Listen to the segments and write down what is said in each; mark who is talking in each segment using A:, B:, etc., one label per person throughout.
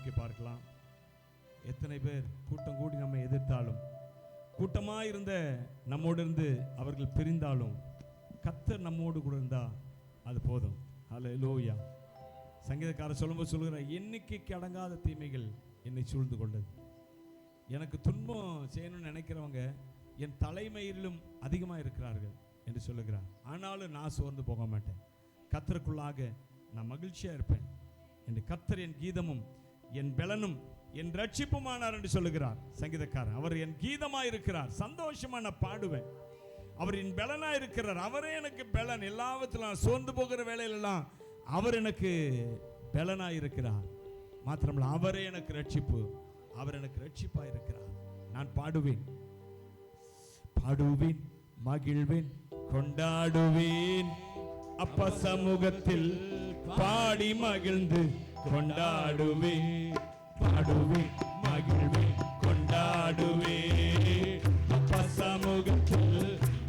A: நோக்கி பார்க்கலாம். எத்தனை பேர் கூட்டம் கூடி நம்மை எதிர்த்தாலும், கூட்டமாக இருந்த நம்மோடு இருந்து அவர்கள் பிரிந்தாலும், கர்த்தர் நம்மோடு கூட இருந்தா அது போதும். ஹல்லேலூயா. சங்கீதக்காரர் சொல்லும்போது சொல்லுகிற, எண்ணிக்கைக்கு அடங்காத தீமைகள் என்னை சூழ்ந்து கொண்டது. எனக்கு துன்பம் செய்யணும்னு நினைக்கிறவங்க என் தலைமையிலும் அதிகமாக இருக்கிறார்கள் என்று சொல்லுகிறார். ஆனாலும் நான் சோர்ந்து போக மாட்டேன். கர்த்தருக்குள்ளாக நான் மகிழ்ச்சியாக இருப்பேன் என்று கர்த்தர் என் கீதமும் என் பலனும் என் ரட்சிப்புமானார் என்று சொல்லுகிறார் சங்கீதக்காரர். அவர் என் கீதமாக இருக்கிறார், சந்தோஷமா நான் பாடுவேன். அவர் என் பலனா இருக்கிறார், அவரே எனக்கு பலன். எல்லாவற்றிலும் சோர்ந்து போகிற வேலையிலெல்லாம் அவர் எனக்கு பலனா இருக்கிறார். மாத்திரமல்ல, அவரே எனக்கு ரட்சிப்பு, அவர் எனக்கு ரட்சிப்பா இருக்கிறார். நான் பாடுவேன், பாடுவேன், மகிழ்வேன், கொண்டாடுவேன். அப்பா சமூகத்தில் பாடி மகிழ்ந்து கொண்டாடுவேன். பாடுவேன், மகிழ்வேன், கொண்டாடுவேன். அப்பா சமூகத்தில்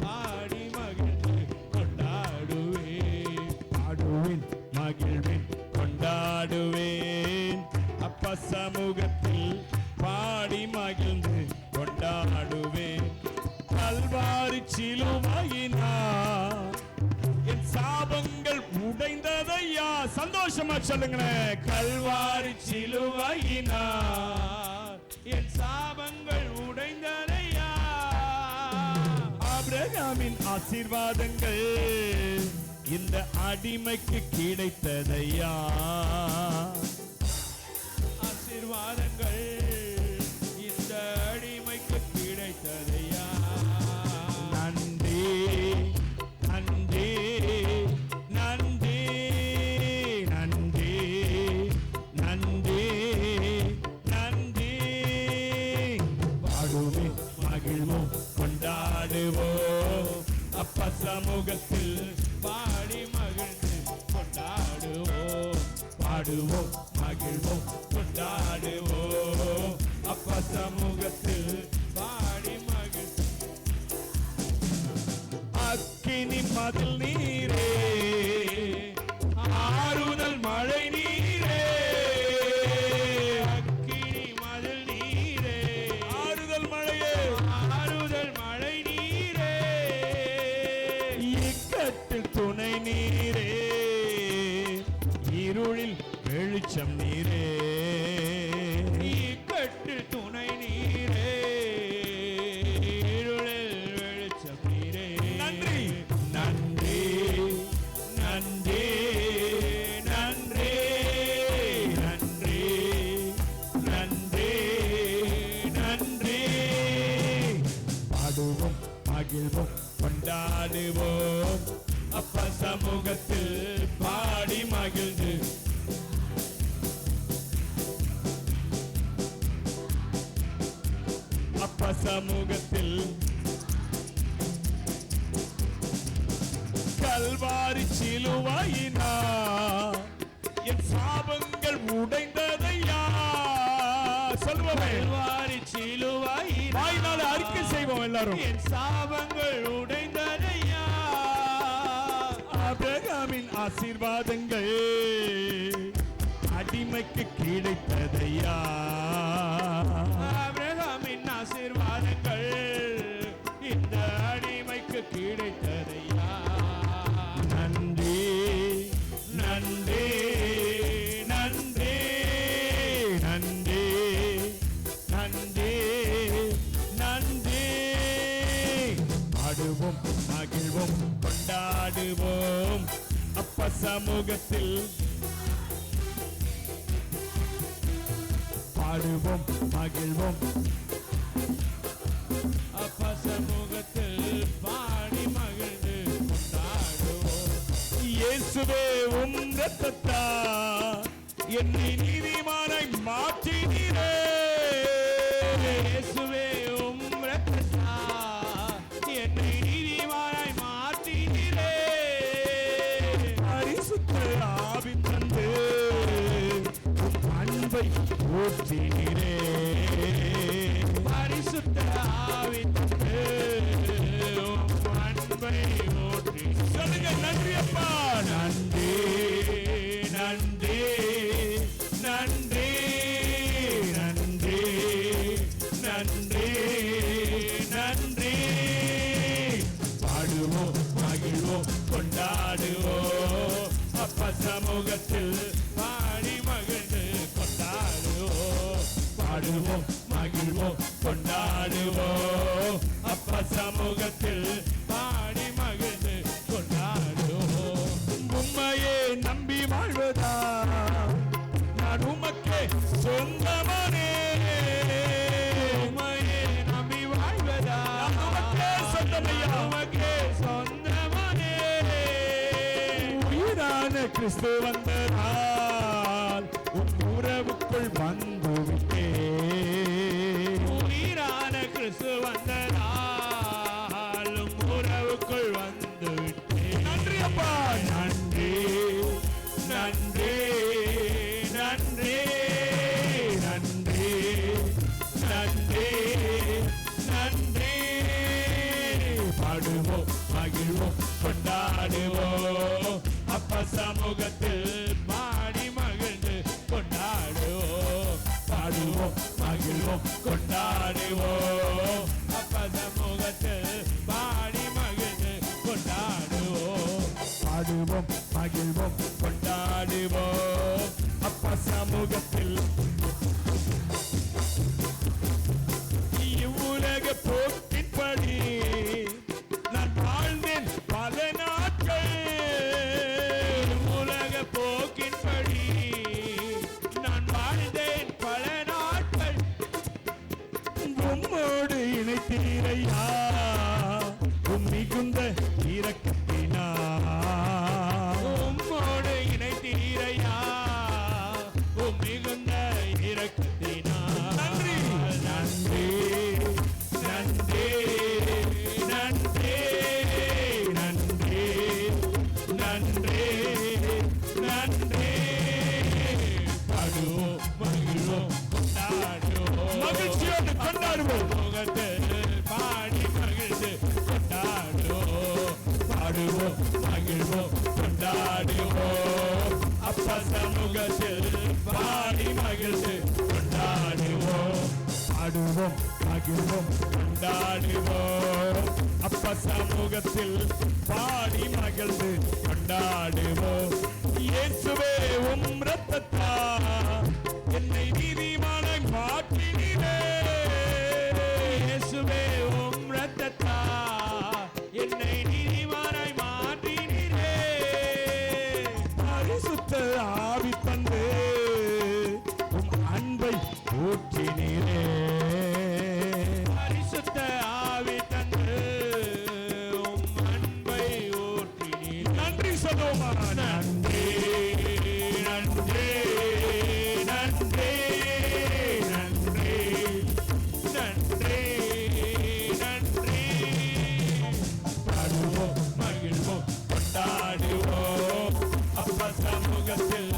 A: பாடி மகிழ்ந்து கொண்டாடுவேன். பாடுவேன், மகிழ்வேன், கொண்டாடுவேன். அப்பா சமூகத்தில் பாடி மகிழ்ந்து கொண்டாடுவேன். கல்வாரி சிலுவையினார் என் சாபங்கள் உடைந்ததையா. சந்தோஷமா சொல்லுங்களேன். கல்வாரி சிலுவையினார்
B: என் சாபங்கள் உடைந்ததையா.
A: ஆபிரகாமின் ஆசீர்வாதங்கள் இந்த அடிமைக்கு கிடைத்ததையா.
B: ஆசீர்வாதங்கள் இந்த அடிமைக்கு கிடைத்ததையா.
A: நன்றி, நன்றி, நன்றி, நன்றி, நன்றி, நன்றி. பாடுவோம், மகிழ்வோம், கொண்டாடுவோம். அப்பா சமூகத்தில்
B: பாடி மகிழ்ந்து கொண்டாடுவோம்.
A: பாடுவோம், மகிழ்வோம், கொண்டாடுவோம். அப்பா சமூகத்தில்
B: பாடி மகிழ்ந்து.
A: அக்கினி மதில் நீரே, ஆறுதல் மழை நீரே.
B: அக்கினி மதில் நீரே,
A: ஆறுதல் மழையே,
B: ஆறுதல் மழை நீரே.
A: இக்கட்டில் துணை நீரே, இருளில் வெளிச்சம் நீரே.
B: இக்கட்டில் துணை நீரே, இருளில் வெளிச்சம் நீரே.
A: நன்றி, நன்றி, நன்றி, நன்றி, நன்றி, நன்றி, நன்றி. பாடுவோம், மகிழ்வோம், கொண்டாடுவோம். அப்பா சமூகத்தில் பாடி மகிழ்ந்து. அப்பா சமூகத்தில் கல்வாரி சிலுவையினார் என் சாபங்கள் உடைந்ததையா. சொல்லுவோம்,
B: கல்வாரி சிலுவையினார்
A: வாயினால அறிக்கை செய்வோம் எல்லாரும்.
B: என் சாபங்கள் உடைந்ததையா.
A: ஆபிரகாமின் ஆசீர்வாதங்கள் அடிமைக்கு கிடைத்ததையா.
B: ஆபிரகாமின் ஆசீர்வாதங்கள் இந்த அடிமைக்கு கிடைத்ததையா.
A: நன்றி, நன்றி, நன்றி, நன்றி, நன்றி, நன்றி. பாடுவோம், மகிழ்வோம், கொண்டாடுவோம். அப்பா சமூகத்தில் பாடுவோம், மகிழ்வோம்.
B: அப்பா சமூகத்தில் பாடி மகிழ்ந்து கொண்டாடுவோம்.
A: இயேசுவே உம் இரத்தத்தால் என்னை நீதிமானாய் மாற்றினீரே.
B: இயேசுவே உம் இரத்தத்தால் என்னை நீதிமானாய் மாற்றினீரே.
A: பரிசுத்த ஆவி தந்து உம் அன்பை ஊற்றினீரே.
B: பரிசுத்த ஆவி தந்து உம் அன்பை ஊற்றி.
A: சொல்லுங்க, நன்றி அப்பா. நன்றி, நன்றி, நன்றி,
B: பாடுவோம் மகிழ்வோம் கொண்டாடுவோம் அப்பா சமூகத்தில் பாடி மகிழ்ந்து கொண்டாடுவோம். உம்மையே நம்பி வாழ்வதா நான் உமக்கே சொந்தமானே. உம்மையே நம்பி வாழ்வதா உமக்கே சொந்தமையா உமக்கே சொந்தமானே. உயிரான கிறிஸ்து வந்ததால் உன் உறவுக்குள் வந்துவிட்டே. உயிரான கிறிஸ்து வந்ததால் உன் உறவுக்குள் வந்துவிட்டே. நன்றி அப்பா, நன்றி நன்றி நன்றி நன்றி நன்றி நன்றி. பாடுவோம் மகிழ்வோம் கொண்டாடுவோம் அப்பா சமூகத்தில் பாடி மகிழ்ந்து கொண்டாடுவோம். பாடுவோம் மகிழ்வோம் கொண்டாடுவோம் அப்பா சமூகத்தில் பாடி மகிழ்ந்து கொண்டாடுவோம். பாடுவோம் மகிழ்வோம் கொண்டாடுவோம் அப்பா சமூகத்தில். இவ்வுலக போக்கின்படி நான் வாழ்ந்தேன் பல நாட்கள். உலக போக்கின்படி நான் வாழ்ந்தேன் பல நாட்கள். உம்மோடு இணைத்தீரையா உம் மிகுந்த இரக்கத்தினா. உம்மோடு இணைத்தீரையா உம் மிகுந்த இரக்கத்தினா. நன்றி நன்றி நன்றி நன்றி நன்றி நன்றி நன்றி. பாடுவோம் மகிழ்வோம் கொண்டாடுவோம் மகிழ்ச்சியோடு கொண்டாடுவோம் முகத்தில் பாடி மகிழ்ந்து கொண்டாடுவோம். பாடுவோம் மகிழ்வோம் கொண்டாடுவோம் அப்பா சமூகத்தில் பாடி மகிழ்ந்து கொண்டாடுவோம். பாடுவோம் மகிழ்வோம் கொண்டாடுவோம் அப்பா சமூகத்தில் பாடி மகிழ்ந்து கொண்டாடுவோம். இயேசுவே உம் இரத்தத்தால் என்னை நீதிமானாய் மாற்றினீரே. இயேசுவே உம் இரத்தத்தால் என்னை நீதிமானாய் மாற்றினீரே. பரிசுத்த ஆவி தந்து உம் அன்பை ஊற்றினீரே. பரிசுத்த ஆவி தந்து உம் அன்பை ஊற்றினீரே. நன்றி சொல்லுவோமா? நன்றி நன்றி நன்றி நன்றி நன்றி நன்றி. பாடுவோம் மகிழ்வோம் கொண்டாடுவோம் அப்பா சமூகத்தில்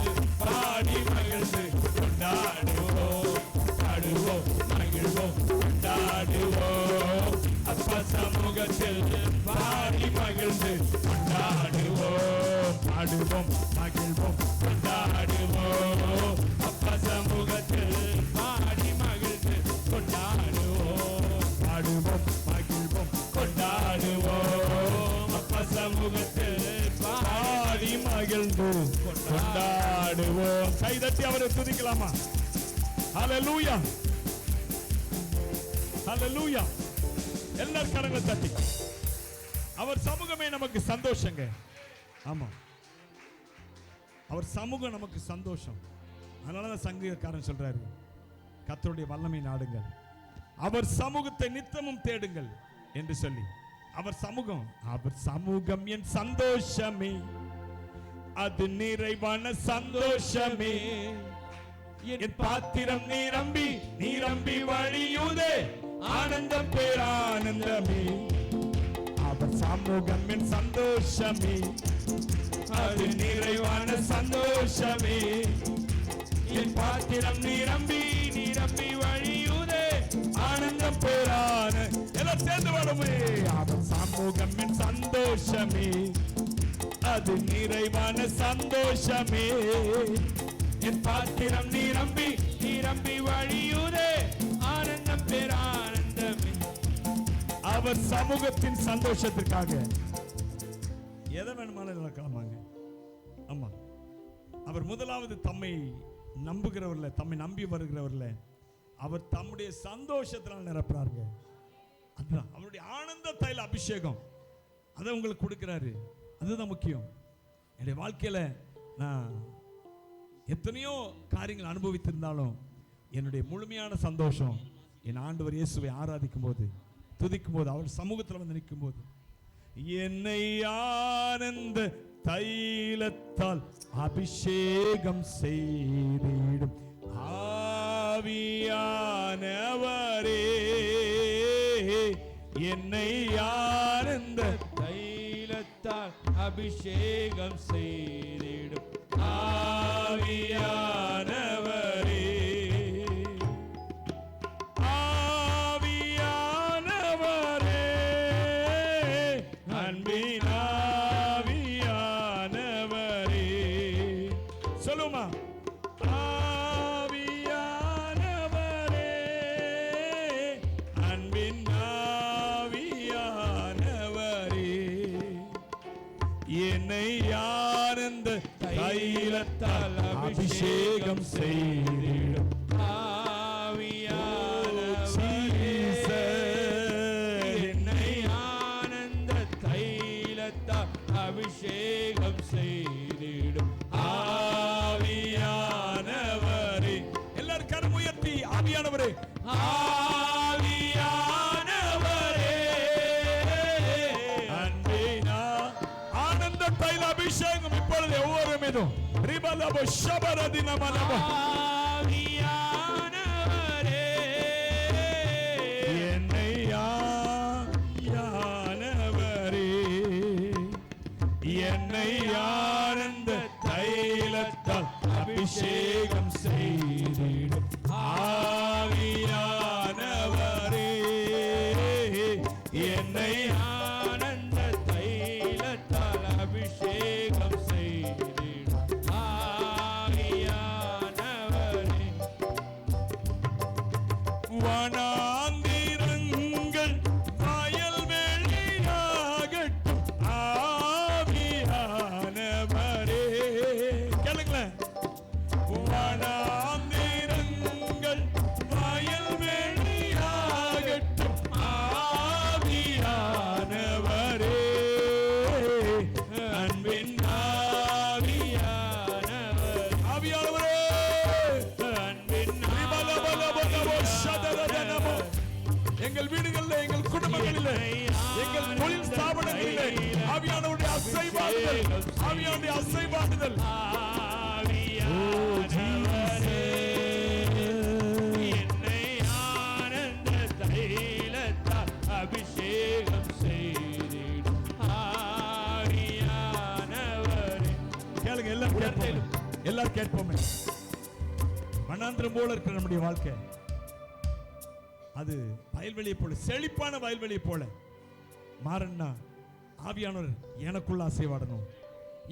B: பாடி மகிழ்ந்து கொண்டாடுவோம். பாடுவோம் மகிழ்வோம் கொண்டாடுவோம் அப்பா சமூகத்தில் பாடி மகிழ்ந்து கொண்டாடுவோம். பாடுவோம் மகிழ்வோம் கொண்டாடுவோம் அப்பா சமூகத்தில் பாடி மகிழ்ந்து கொண்டாடுவோம். பாடுவோம் மகிழ்வோம் கொண்டாடுவோம் அப்பா சமூகத்தில் பாடி மகிழ்ந்து கொண்டாடுவோம். கைதட்டி அவரை துதிக்கலாமா? ஹல்லேலூயா ஹல்லேலூயா. எல்லாரும் கரங்களை தட்டி. அவர் சமூகமே நமக்கு சந்தோஷங்க. ஆமா, அவர் சமூகம் நமக்கு சந்தோஷம். அதனாலதான் சங்கீதக்காரன் சொல்றாரு, கர்த்தருடைய வல்லமை நாடுங்கள், அவர் சமூகத்தை நித்தமும் தேடுங்கள் என்று சொல்லி. அவர் சமூகம் என் சந்தோஷமே, அது நிறைவான சந்தோஷமே. என் பாத்திரம் நீரம்பி வழியுதே, ஆனந்தம் பேரானந்தமே. அவர் சமூகம் என் சந்தோஷமே, அது நிறைவான சந்தோஷமே. என் பாத்திரம் நிரம்பி வழியுதே, ஆனந்தம் பேரான. எல்லாம் சேர்ந்து வருமே. அவர் சமூகம் என் சந்தோஷமே, அது நிறைவான சந்தோஷமே. என் பாத்திரம் நிரம்பி வழியுதே, ஆனந்தம் பேரானந்தமே. அவர் சமூகத்தின் சந்தோஷத்திற்காக எதை வேணுமானாலும் நடக்கலாமாங்க. ஆமா, அவர் முதலாவது தம்மை நம்புகிறவர்ல, தம்மை நம்பி வருகிறவர்ல
A: அவர் தம்முடைய சந்தோஷத்தினால் நிரப்புறாருங்க. அதுதான் அவருடைய ஆனந்த தைல அபிஷேகம். அதை உங்களுக்கு கொடுக்கிறாரு. அதுதான் முக்கியம். என்னுடைய வாழ்க்கையில நான் எத்தனையோ காரியங்கள் அனுபவித்திருந்தாலும் என்னுடைய முழுமையான சந்தோஷம் என் ஆண்டவர் இயேசுவை ஆராதிக்கும் போது, துதிக்கும் போது, அவர் சமூகத்தில் வந்து நிற்கும் போது, என்னை ஆனந்த தைலத்தால் அபிஷேகம் செய்திடும் ஆவியானவரே, என்னை ஆனந்த
C: தைலத்தால் அபிஷேகம் செய்திடும்
A: ஆவியானவரே, ஆவியானவரே, அன்பின் ஆவியானவரே. சொல்லுமா, ஆவியானவரே, அன்பின் ஆவியானவரே, என்னை ஆனந்த தைலத்தால் அபிஷேகம் செய்திடும்
C: ஆவியானவரே, என்னை ஆனந்த தைலத்தால் அபிஷேகம் செய்திடும்
A: ஆவியானவரே. எல்லாரும் கரம் உயர்த்தி ஆவியானவரே, ஆவியானவரே, அன்பினா ஆனந்த தைல அபிஷேகம் இப்பொழுது ஒவ்வொரு மீதும் ரிபலபோ ஷபரதினமலபோ
C: ஆவியானவரே,
A: என்னை ஆவியானவரே, என்னை ஆனந்த தைலத்தால் அபிஷேகம் செய்திடும் ஆவியானவரே, என்னை
C: ஆனந்த தைலத்தால் அபிஷேகம் செய்திடும் ஆவியானவரே,
A: வனாந்திரங்கள் வயல்வெளியாகட்டும் ஆவியானவரே. கேளுங்களேன், வனாந்திரங்கள் வயல்வெளியாகட்டும் ஆவியானவரே, அன்பின் ஆவியானவரே, ஆவியானவரே, அன்பின் ஆவியானவரே, எங்கள் வீடுகளில், எங்கள் குடும்பங்களில், எங்கள் தொழில் ஸ்தாபனங்களில் ஆவியானவருடைய அசைவாடுதல், ஆவியானுடைய அசைவாடுதல்.
C: ஆவியானவரே, என்னை ஆனந்த தைலத்தால் அபிஷேகம் செய்திடும் ஆவியானவரே.
A: கேளுங்க, எல்லாரும் கேட்போம், எல்லாரும் கேட்போமே. வனாந்திரம் போல இருக்கிற நம்முடைய வாழ்க்கை அது வயல்வெளியை போல, செழிப்பான வயல்வெளியை போல மாறன்னா ஆவியானவர் எனக்குள்ள அசைவாடணும்,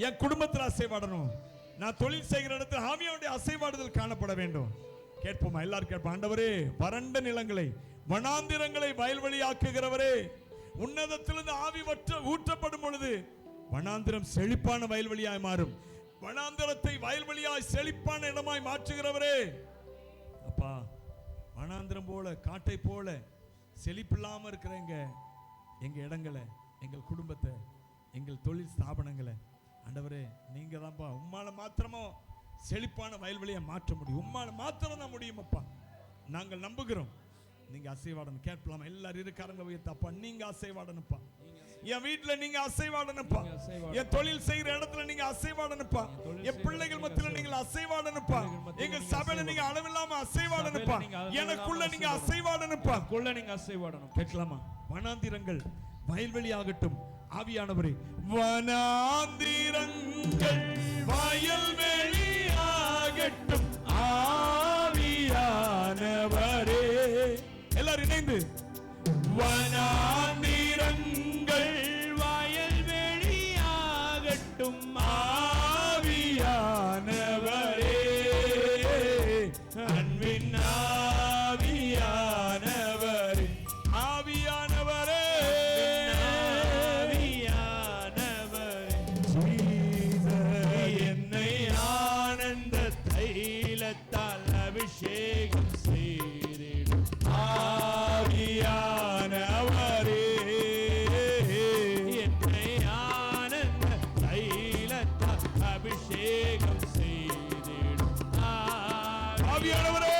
A: என் குடும்பத்தில் அசைவாடணும், நான் தொழில் செய்கிற இடத்துல ஆவியானுடைய அசைவாடுதல் காணப்பட வேண்டும். கேட்போமா, எல்லாரும் கேட்போம். ஆண்டவரே, வறண்ட நிலங்களை வனாந்திரங்களை வயல்வெளி ஆக்குகிறவரே, உன்னதத்திலிருந்து ஆவி ஊற்றப்படும் பொழுது வனாந்திரம் செழிப்பான வயல்வெளியாய் மாறும். வனாந்திரத்தை வயல்வெளியாய் செழிப்பான இடமாய் மாற்றுகிறவரே, அப்பா, வனாந்திரம் போல, காட்டை போல செழிப்பில்லாம இருக்கிற எங்க இடங்களை, எங்கள் குடும்பத்தை, எங்கள் தொழில் ஸ்தாபனங்களை ஆண்டவரே நீங்க தான்ப்பா, உம்மால மாத்திரமோ செழிப்பான வயல்வெளியை மாற்ற முடியும், உம்மால மாத்திரம் தான் முடியும் அப்பா. நாங்கள் நம்புகிறோம். நீங்க அசைவாடணும். கேட்கலாமா, எல்லாரும் இருக்காரங்க உயர்த்தப்பா, நீங்க அசைவாடணும்ப்பா. என் வீட்டுல நீங்க அசைவாடணும்ப்பா, என் தொழில் செய்யற இடத்துல நீங்க அசைவாடணும்ப்பா, என் பிள்ளைகள் மத்தியில நீங்க அசைவாடணும்ப்பா, எங்க சபையில நீங்க அளவில்லாம அசைவாடணும்ப்பா, எனக்குள்ள நீங்க அசைவாடணும்ப்பா.
C: நீங்க அசைவாடணும்.
A: கேட்கலாமா, வனாந்திரங்கள் வயல்வெளி ஆகட்டும் ஆவியானவரே, வனாந்திரங்கள் வயல்வெளி ஆகட்டும் ஆவியானவரே. எல்லாரும் இணைந்து, வனாந்திரங்கள்
C: வயல்வெளி ஆகட்டும்
A: ஆவியானவரே, அன்பின் ஆவியானவரே, ஆவியானவரே,
C: என்னை ஆனந்த தைலத்தால் அபிஷேகம் செய்தே
A: ஆவியானவரே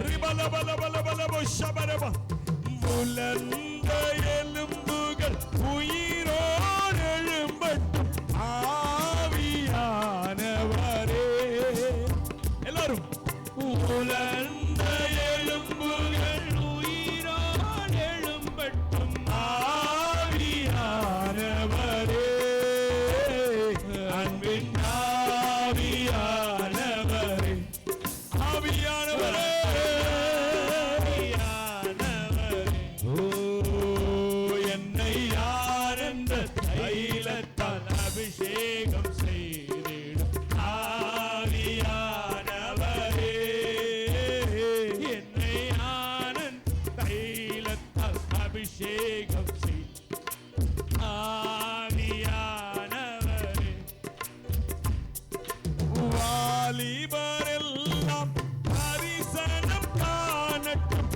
A: ரிபலபலபலபலப ஷபரப முலந்த எலும்புகள் உயிரோடு எழும்பட்டும் ஆவியானவரே. எல்லாரும்
C: உலர்ந்த எலும்புகள் உயிரோடு எழும்பட்டும்
A: ஆவியானவரே அன்பின் ஆவியானவரே ஆவியானவரே ஓ என்னை ஆனந்த தைலத்தால்
C: அபிஷேகம் செய்திடும் ஆவியானவரே என்னை ஆனந்த தைலத்தால் அபிஷேகம் செய் ஆவியானவரே.
A: வாலிபரெல்லாம் தரிசனம் காணட்டும்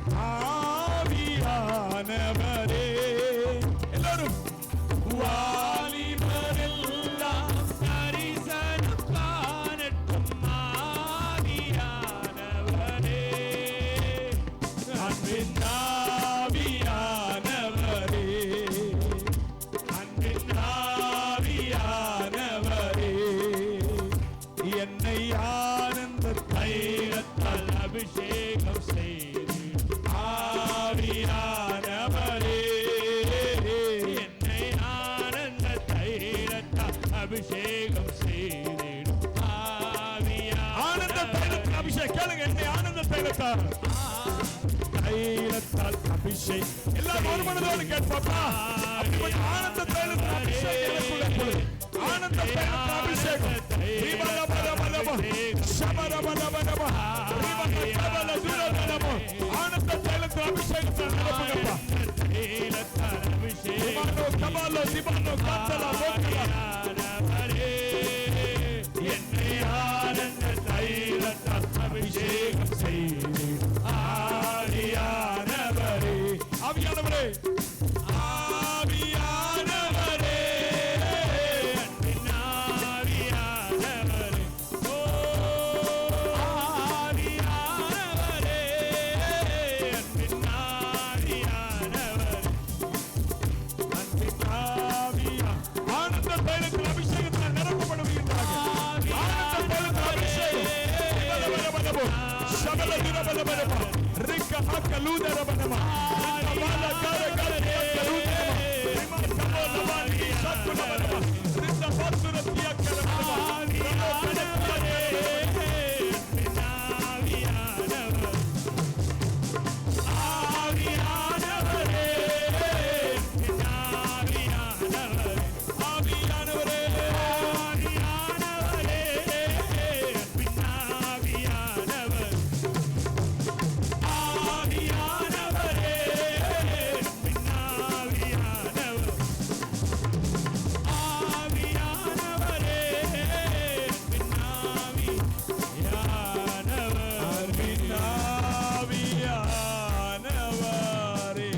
A: ஆவியானவரே. எல்லாரும்
C: வாலிபரெல்லாம் தரிசனம் காணட்டும் ஆவியானவரே
A: அன்பின் ஆவியானவரே அன்பின் ஆவியானவரே என்னை ஆனந்த தைலத்தால்
C: அபிஷேகம் செய்து
A: ஆவியானவரே
C: என்னை ஆனந்த தைலத்தால் அபிஷேகம் செய்திடும்
A: ஆனந்த தைலத்தால் அபிஷேகம் கேளுங்க என்னை ஆனந்த தைலத்தால் தைலத்தால் அபிஷேகம் எல்லாம் ஒரு மனதோடு கேட்பாப்பா அப்படி கொஞ்சம் ஆனந்த தைலத்தால் அபிஷேகம் எனக்குள்ள கொடு. ஆனந்த தைலத்தால் அபிஷேகம் ரிபலபலபலப ஷபரபலபலப ரிபலபலதுரபலப ஆனந்த தைலத்தால் அபிஷேகத்தால் நிரப்புங்கப்பா.
C: தைலத்தால் அபிஷேகம்
A: திபானோ கபாலோ திபானோ காத்தலா லோக்கலா
C: என்னை ஆனந்த தைலத்தால் அபிஷேகம் செய்து
A: ஆவியானவரே ஆவியானவரே ஆவியானவரே
C: அன்பின் ஆவியானவரே ஓ ஆவியானவரே அன்பின் ஆவியானவரே
A: அன்பின் ஆவியா ஆனந்த தைலத்தில் அபிஷேகத்தால் நிரப்பப்படுவீர்களாக. ஆனந்த தைலத்தில் அபிஷேகம் ரிபலபலபலப ஷபலதுரபலபலப ரிக்க மக்கலூதரபலப ரிக்க பால கர கர மக்கலூதரப ரிம கபோலபானி சத்துலபலப ரிக்க பத்துரத்திய கரபலப ரமோ கனத்திய
C: அன்பின் ஆவியானவரே ஆவியானவரே அன்பின் ஆவியானவரே
A: ஆவியானவரே
C: ஆவியானவரே அன்பின் ஆவியானவரே ஆவியானவரே அன்பின் ஆவியானவரே ஆவியானவரே அன்பின் ஆவியானவரே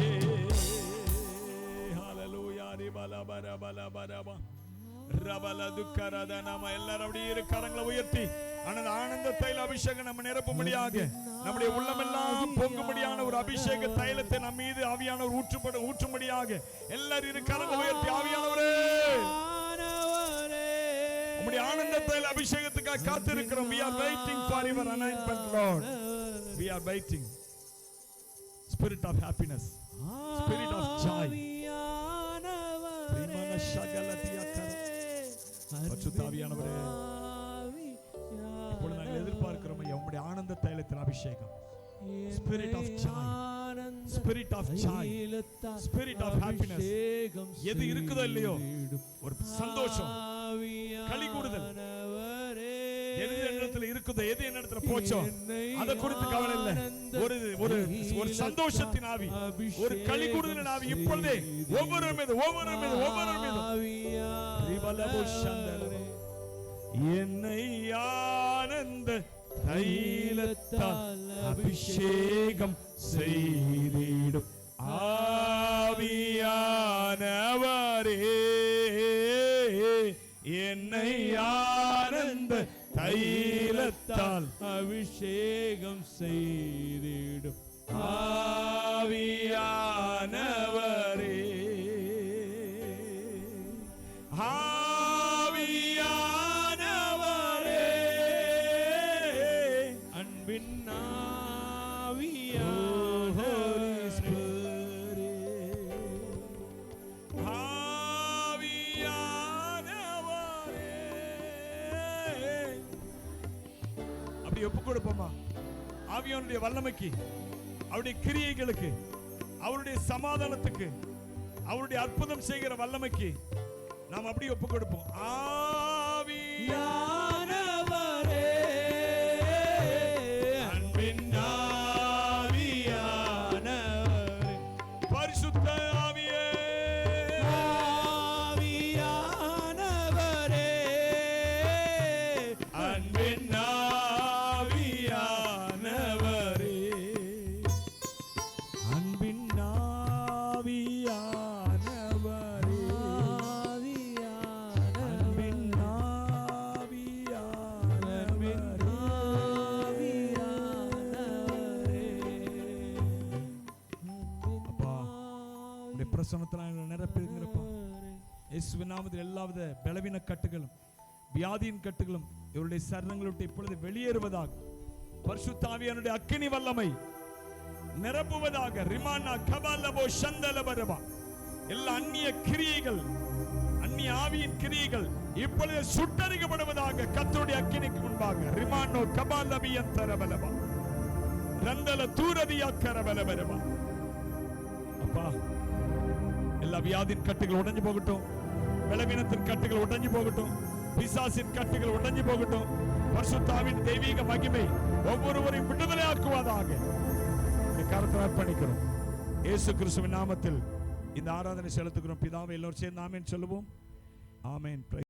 A: ஹalleluya ரிபலபலபலபலப ரபல துக்கரத நாம எல்லாரும் அப்படியே இரு கரங்களை உயர்த்தி ஆனந்த தைல அபிஷேகம் நம்ம நிரப்பும்படியாக நம்முடைய உள்ளமெல்லாம் பொங்கும்படியான ஒரு அபிஷேக தைலத்தை நம் மீது ஆவியானவர் ஊற்றும்படியாக எல்லாரும் இரு கரங்களை உயர்த்தி ஆவியானவரே உம்முடைய ஆனந்த தைல அபிஷேகத்துக்காக காத்திருக்கிறோம். We are waiting for your anointment, Lord. We are waiting. Spirit of happiness, spirit of joy. பிரிமான சகலதிய கர பரிசுத்த ஆவியானவரே இப்பொழுது நாங்கள் எதிர்பார்க்கிறோம் உம்முடைய ஆனந்த தைலத்தின் அபிஷேகம். Spirit of joy, spirit of joy, spirit of happiness. எது இருக்குதோ இல்லையோ ஒரு சந்தோஷம் களி கூடுதல் எது என்னிடத்துல இருக்குதோ எது என்னிடத்துல போச்சோ அதை குறித்து கவலை இல்லை. ஒரு ஒரு ஒரு சந்தோஷத்தின் ஆவி ஒரு களி கூடுதலின் ஆவி இப்பொழுதே ஒவ்வொரு மீது என்னை ஆனந்த தைலத்தால் அபிஷேகம் செய்திடும் ஆவியானவரே என்னை ஆனந்த தைலத்தால் அபிஷேகத்தால்
C: அபிஷேகம் செய்திடும் ஆவியானவரே
A: ஆவியானவரே
C: அன்பின்
A: ஒப்பு கொடுப்போமா? ஆவியானுடைய வல்லமைக்கு, அவருடைய கிரியைகளுக்கு, அவருடைய சமாதானத்துக்கு, அவருடைய அற்புதம் செய்கிற வல்லமைக்கு நாம் அப்படி ஒப்பு கொடுப்போம்.
C: ஆவியானவரே அன்பின் ஆவியானவரே
A: பரிசுத்த ஆவியே
C: ஆவியானவரே அன்பின்
A: நிரப்பிருக்கிறப்பா. இயேசுவின் நாமத்தில் எல்லாவித பலவீன கட்டுகளும் வியாதியின் கட்டுகளும் இவருடைய சரணங்களை விட்டு இப்பொழுது வெளியேறுவதாக. பரிசுத்த ஆவியானுடைய அக்கினி வல்லமை நிரப்புவதாக. ரிமானா கபாலபோ சந்தலபரபா. எல்லா அந்நிய கிரியைகள், அந்நிய ஆவியின் கிரியைகள் இப்பொழுது சுட்டரிக்கப்படுவதாக. கர்த்தருடைய அக்கினிக்கு முன்பாக. ரிமானோ கபாலபியந்தரபலபா ரந்தல தூரதியா கரபலபரபா. அப்பா, எல்லா வியாதியின் கட்டுகள் உடைஞ்சு போகட்டும், பலவீனத்தின் கட்டுகள் உடைஞ்சு போகட்டும், பிசாசின் கட்டுகள் உடைஞ்சு போகட்டும். பரிசுத்த ஆவியின் தெய்வீக மகிமை ஒவ்வொருவரையும் விடுதலை ஆக்குவதாக. கருத்தை அர்ப்பணிக்கிறோம் இயேசு கிறிஸ்துவின் நாமத்தில் இந்த ஆராதனை செலுத்துகிறோம் பிதாவே. எல்லோரும் சேர்ந்து ஆமென் சொல்லுவோம். ஆமென்.